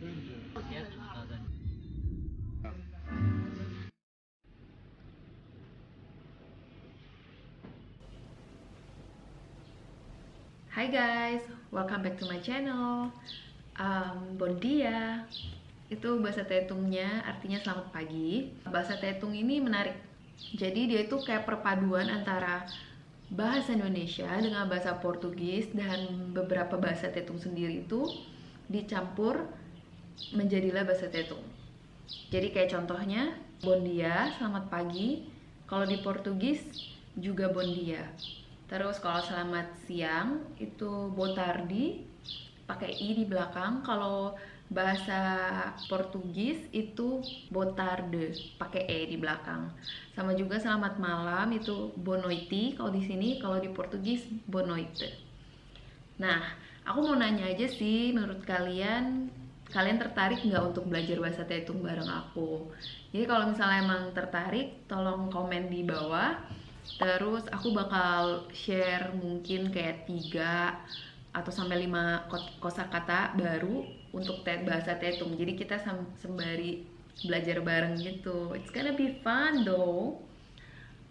Hai guys, welcome back to my channel. Bon dia, itu bahasa Tetungnya artinya selamat pagi. Bahasa Tetung ini menarik. Jadi dia itu kayak perpaduan antara bahasa Indonesia dengan bahasa Portugis dan beberapa bahasa Tetung sendiri itu dicampur menjadilah bahasa Tetung. Jadi kayak contohnya bon dia, selamat pagi. Kalau di Portugis juga bon dia. Terus kalau selamat siang itu boa tarde, pakai i di belakang. Kalau bahasa Portugis itu boa tarde, pakai e di belakang. Sama juga selamat malam itu boa noite kalau di sini, kalau di Portugis boa noite. Nah, aku mau nanya aja sih, menurut kalian tertarik nggak untuk belajar bahasa Tetung bareng aku? Jadi kalau misalnya emang tertarik, tolong komen di bawah. Terus aku bakal share mungkin kayak 3 atau sampai 5 kosakata baru untuk bahasa Tetung. Jadi kita sembari belajar bareng gitu. It's gonna be fun though.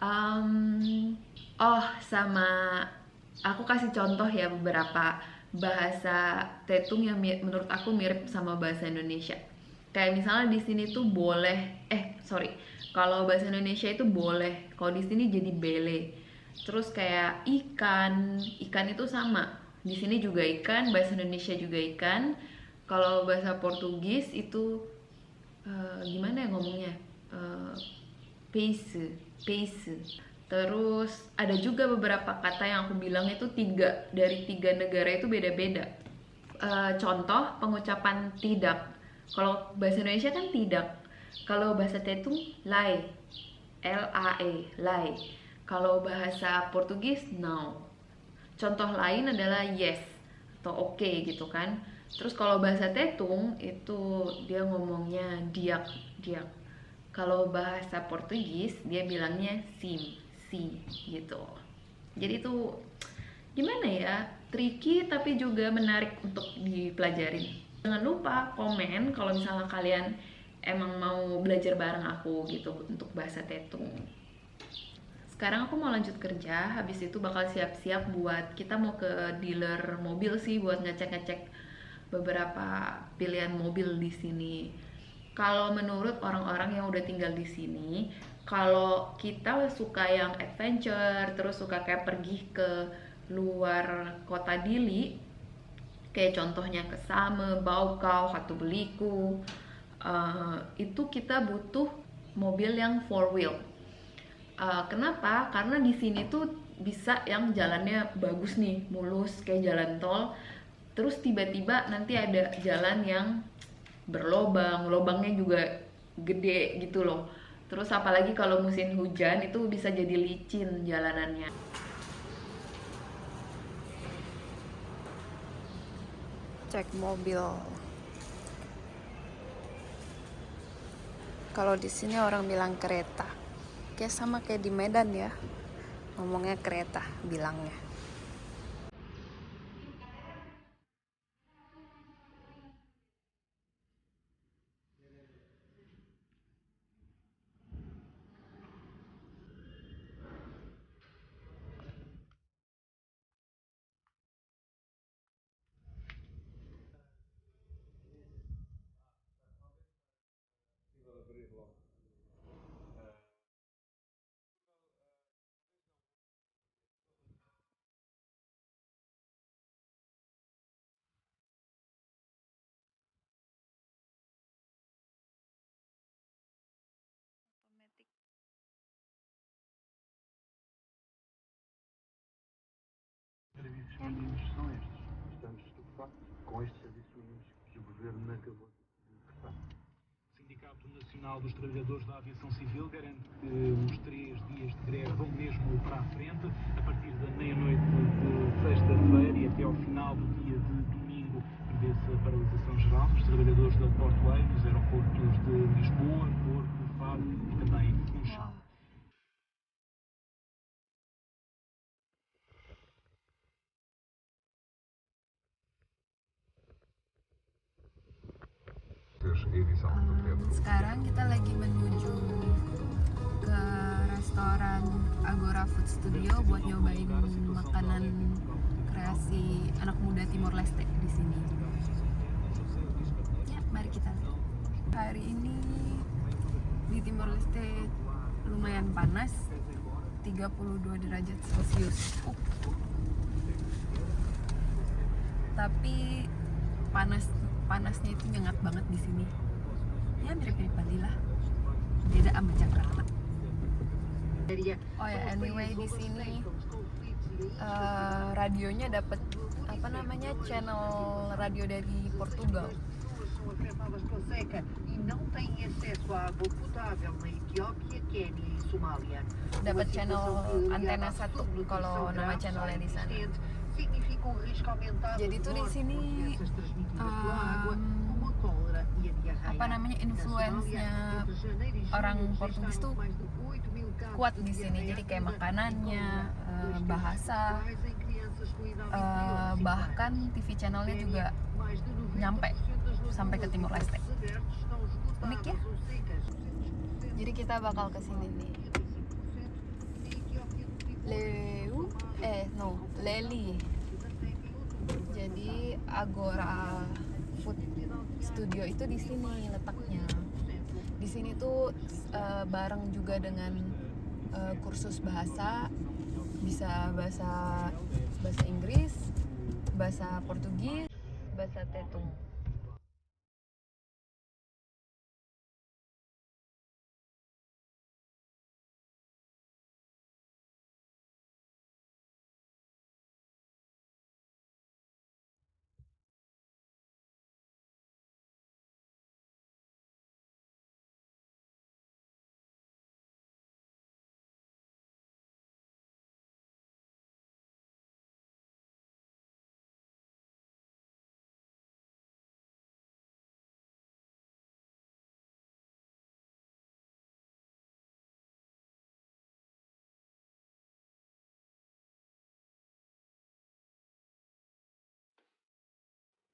Um, oh, sama aku kasih contoh ya beberapa bahasa Tetung yang menurut aku mirip sama bahasa Indonesia. Kayak misalnya di sini tuh boleh, sorry, kalau bahasa Indonesia itu boleh, kalau di sini jadi bele. Terus kayak ikan, ikan itu sama. Di sini juga ikan, bahasa Indonesia juga ikan. Kalau bahasa Portugis itu gimana ya ngomongnya? Eh, Peixe, peixe. Terus ada juga beberapa kata yang aku bilang itu dari tiga negara itu beda-beda. Contoh pengucapan tidak. Kalau bahasa Indonesia kan tidak. Kalau bahasa Tetung lai, lae, lai. Kalau bahasa Portugis no. Contoh lain adalah yes atau oke gitu kan. Terus kalau bahasa Tetung itu dia ngomongnya diak, diak. Kalau bahasa Portugis dia bilangnya sim, si gitu. Jadi itu gimana ya? Tricky tapi juga menarik untuk dipelajari. Jangan lupa komen kalau misalnya kalian emang mau belajar bareng aku gitu untuk bahasa Tetung. Sekarang aku mau lanjut kerja, habis itu bakal siap-siap buat kita mau ke dealer mobil sih buat ngecek-ngecek beberapa pilihan mobil di sini. Kalau menurut orang-orang yang udah tinggal di sini, kalau kita suka yang adventure, terus suka kayak pergi ke luar kota Dili, kayak contohnya ke Same, Baukau, Hatu Beliku, itu kita butuh mobil yang four wheel. Kenapa? Karena di sini tuh bisa yang jalannya bagus nih, mulus kayak jalan tol. Terus tiba-tiba nanti ada jalan yang berlobang, lobangnya juga gede gitu loh. Terus apalagi kalau musim hujan itu bisa jadi licin jalanannya. Cek mobil. Kalau di sini orang bilang kereta. Kayak sama kayak di Medan ya. Ngomongnya kereta bilangnya. Serviços mínimos são estes. Estamos estupefatos com estes serviços mínimos que o Governo acabou de prestar. O Sindicato Nacional dos Trabalhadores da Aviação Civil garante que os 3 dias de greve vão mesmo para a frente, a partir da meia-noite de sexta-feira e até ao final do dia de domingo prevê-se a paralisação geral dos trabalhadores da Portuário, dos aeroportos de Lisboa, Porto, Faro e também Funchal. Sekarang kita lagi menuju ke restoran Agora Food Studio buat nyobain makanan kreasi anak muda Timor Leste di sini. Ya, mari kita lihat. Hari ini di Timor Leste lumayan panas, 32 derajat Celcius. Tapi panasnya itu nyengat banget di sini. Ya mirip-mirip Bali lah. Beda sama Jakarta. Oh ya, anyway di sini radionya dapat apa namanya channel radio dari Portugal. Dapat channel antena 1 kalau nama channelnya di sana. Jadi tuh di sini apa namanya influence-nya orang Portugis tuh kuat di sini. Jadi kayak makanannya, bahasa, bahkan TV channelnya juga nyampe sampai ke Timor Leste. Unik ya. Jadi kita bakal ke sini nih. Leli. Jadi Agora Food Studio itu di sini letaknya. Di sini tuh bareng juga dengan kursus bahasa, bisa bahasa Inggris, bahasa Portugis, bahasa Tetum.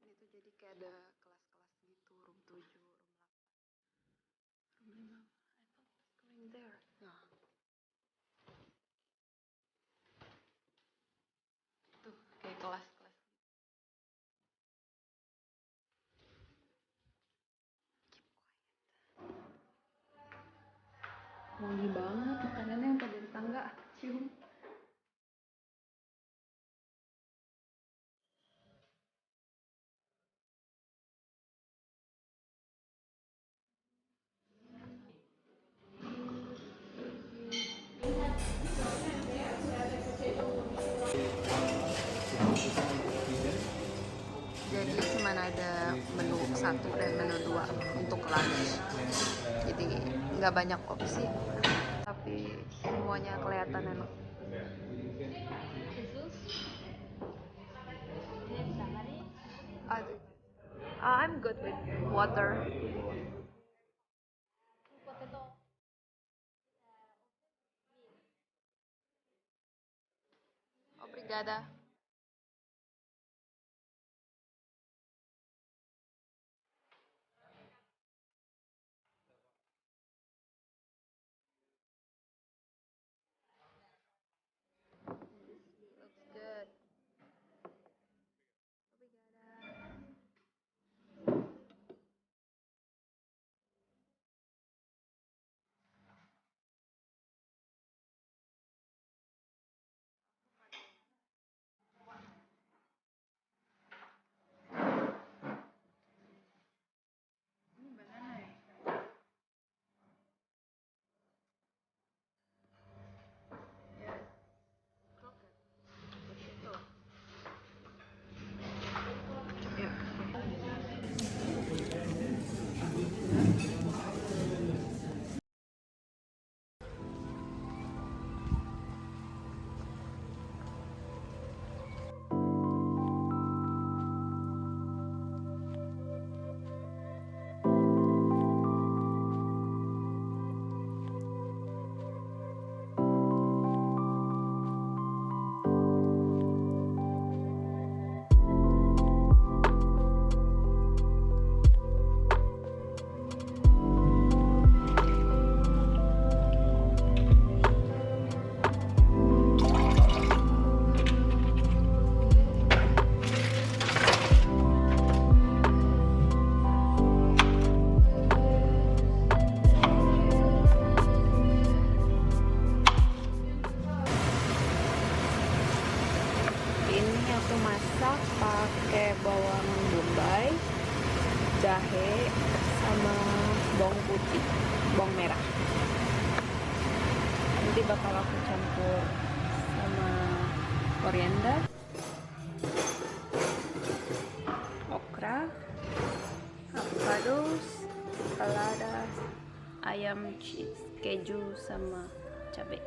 Ini tuh jadi kayak ada kelas-kelas gitu, room 7, room 8, room 5. I thought it was going there. Nah. Tuh, kayak kelas-kelas. Wangi banget makanannya yang pada di tangga, cium. Jadi cuma ada menu 1 dan menu 2 untuk lunch. Jadi nggak banyak opsi, tapi semuanya kelihatan enak. I'm good with water. Obrigada. aku masak pakai bawang bombay, jahe, sama bawang putih, bawang merah. Nanti bakal aku campur sama koriander, okra, avokados, lada, ayam, cheese, keju, sama cabai.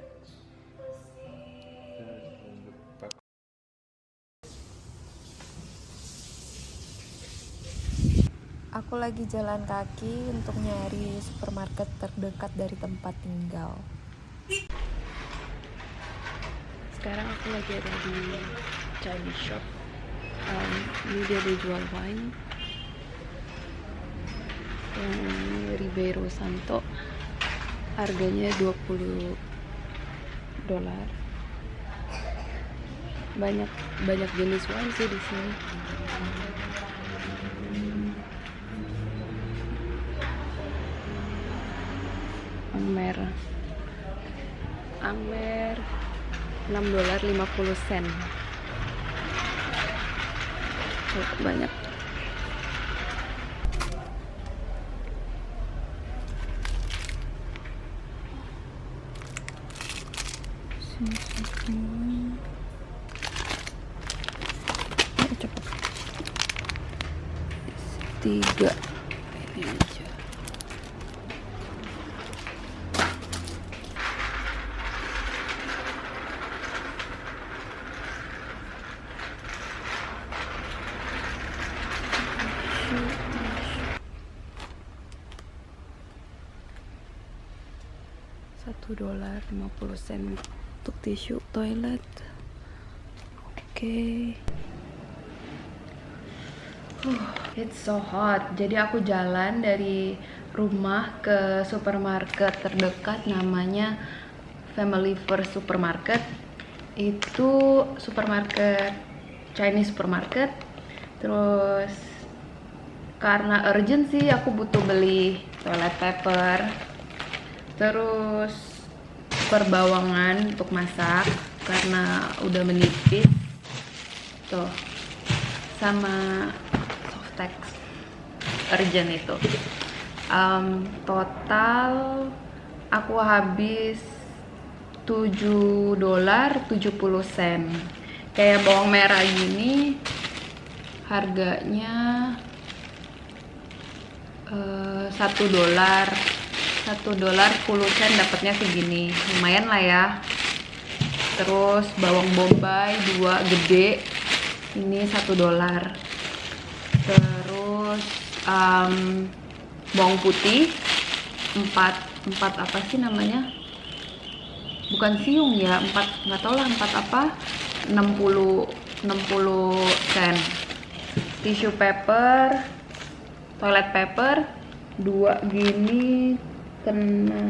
Aku lagi jalan kaki untuk nyari supermarket terdekat dari tempat tinggal. Sekarang aku lagi ada di Chinese shop. Ini dia jual wine yang Ribeiro Santo, harganya $20. Banyak jenis wine sih di sini. Angmer $6.50. Banyak. Sini satu. Cepet. 3. Ini aja. $1.50 untuk tisu toilet. Oke. It's so hot. Jadi aku jalan dari rumah ke supermarket terdekat, namanya Family First Supermarket. Itu supermarket Chinese supermarket. Terus karena urgent sih aku butuh beli toilet paper, terus perbawangan untuk masak karena udah menipis tuh, sama Softex urgent itu. Total aku habis $7.70. Kayak bawang merah gini harganya $1.10 dapatnya segini, lumayan lah ya. Terus bawang bombay 2 gede, ini $1. Terus bawang putih 4 apa sih namanya, bukan siung ya, 4 nggak tau lah 4 apa, 60 sen. Tissue paper, toilet paper 2 gini kena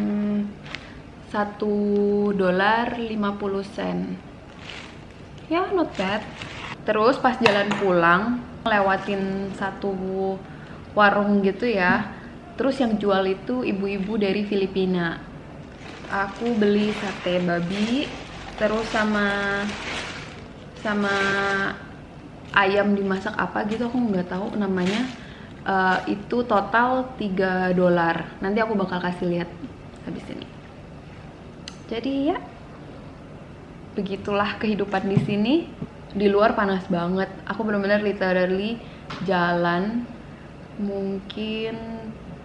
$1.50. Ya, not bad. Terus pas jalan pulang lewatin satu warung gitu ya, terus yang jual itu ibu-ibu dari Filipina. Aku beli sate babi, terus sama ayam dimasak apa gitu, aku nggak tahu namanya. Itu total $3. Nanti aku bakal kasih lihat habis ini. Jadi ya, begitulah kehidupan di sini. Di luar panas banget. Aku benar-benar literally jalan mungkin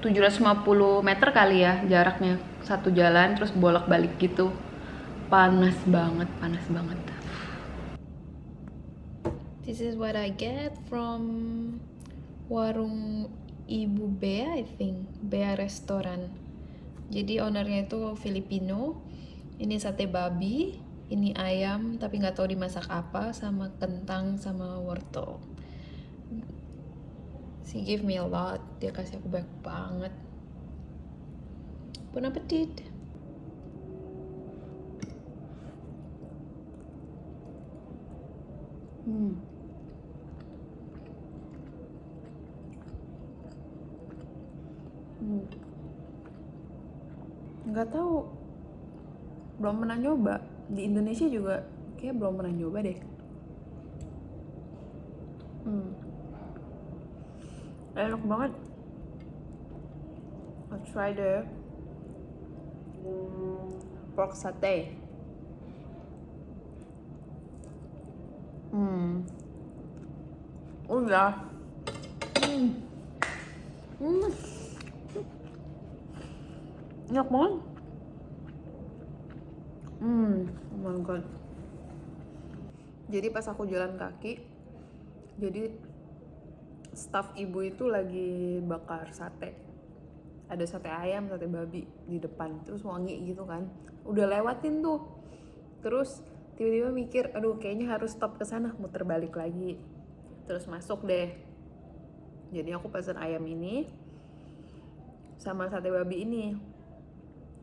750 meter kali ya jaraknya, satu jalan terus bolak-balik gitu. Panas banget, panas banget. This is what I get from warung Ibu Bea, I think, Bea Restoran. Jadi ownernya itu Filipino. Ini sate babi, ini ayam tapi nggak tahu dimasak apa, sama kentang sama wortel. She give me a lot, dia kasih aku banyak banget. Bon appetit. Nggak tahu, belum pernah nyoba. Di Indonesia juga kayak belum pernah nyoba deh. Enak banget. Let's try the pork satay. Udah. Enak banget. Oh my god. Jadi pas aku jalan kaki, jadi staff ibu itu lagi bakar sate. Ada sate ayam, sate babi di depan, terus wangi gitu kan. Udah lewatin tuh. Terus tiba-tiba mikir, aduh kayaknya harus stop ke sana, muter balik lagi. Terus masuk deh. Jadi aku pesen ayam ini sama sate babi ini.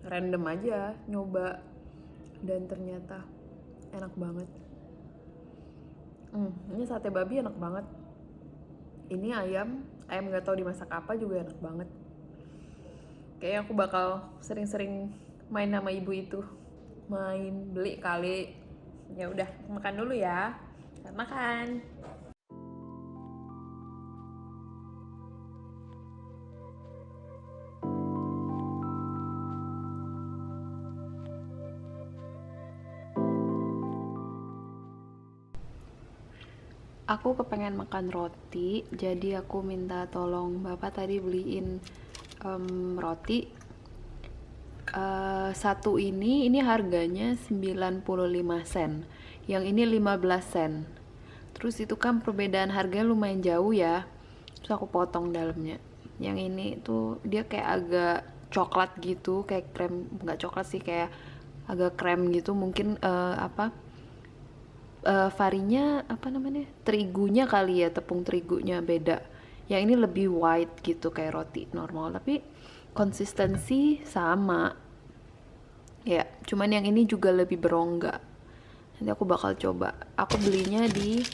Random aja nyoba, dan ternyata enak banget. Ini sate babi enak banget. Ini ayam nggak tahu dimasak apa juga enak banget. Kayaknya aku bakal sering-sering main sama ibu itu. Main beli kali. Ya udah, makan dulu ya. Selamat makan. Aku kepengen makan roti, jadi aku minta tolong bapak tadi beliin roti. Satu ini harganya 95 sen, yang ini 15 sen. Terus itu kan perbedaan harganya lumayan jauh ya. Terus aku potong dalamnya. Yang ini tuh dia kayak agak coklat gitu, kayak krem, nggak coklat sih, kayak agak krem gitu. Mungkin varinya apa namanya, terigunya kali ya, tepung terigunya beda. Yang ini lebih white gitu kayak roti normal, tapi konsistensi sama ya, cuman yang ini juga lebih berongga. Nanti aku bakal coba. Aku belinya di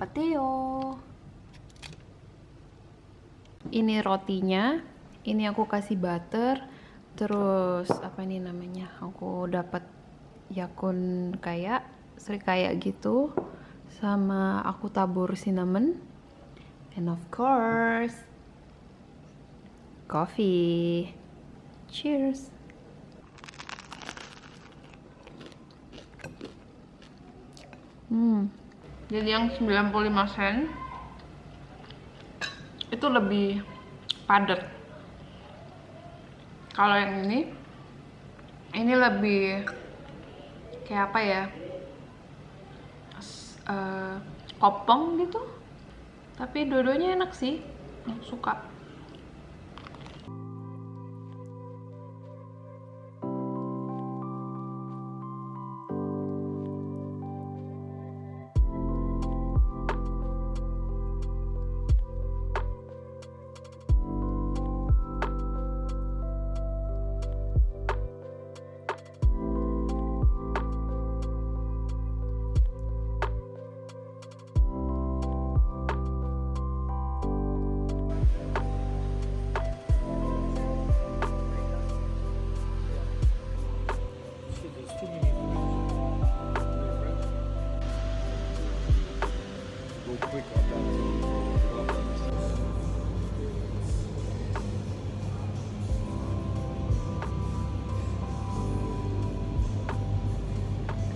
Pateo. Ini rotinya, ini aku kasih butter, terus apa ini namanya, aku dapat yakun kayak serikaya gitu, sama aku tabur cinnamon, and of course coffee. Cheers. Jadi yang 95 sen itu lebih padat. Kalau yang ini lebih kayak apa ya, kopong gitu. Tapi dua-duanya enak sih, aku suka.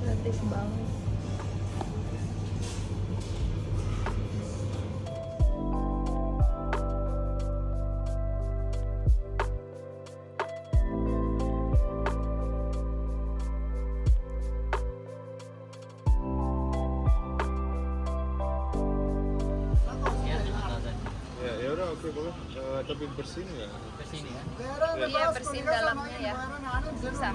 Gratis banget. Ya udah, oke, boleh. Tapi bersin ya? Iya, bersihin dalamnya ya. Susah.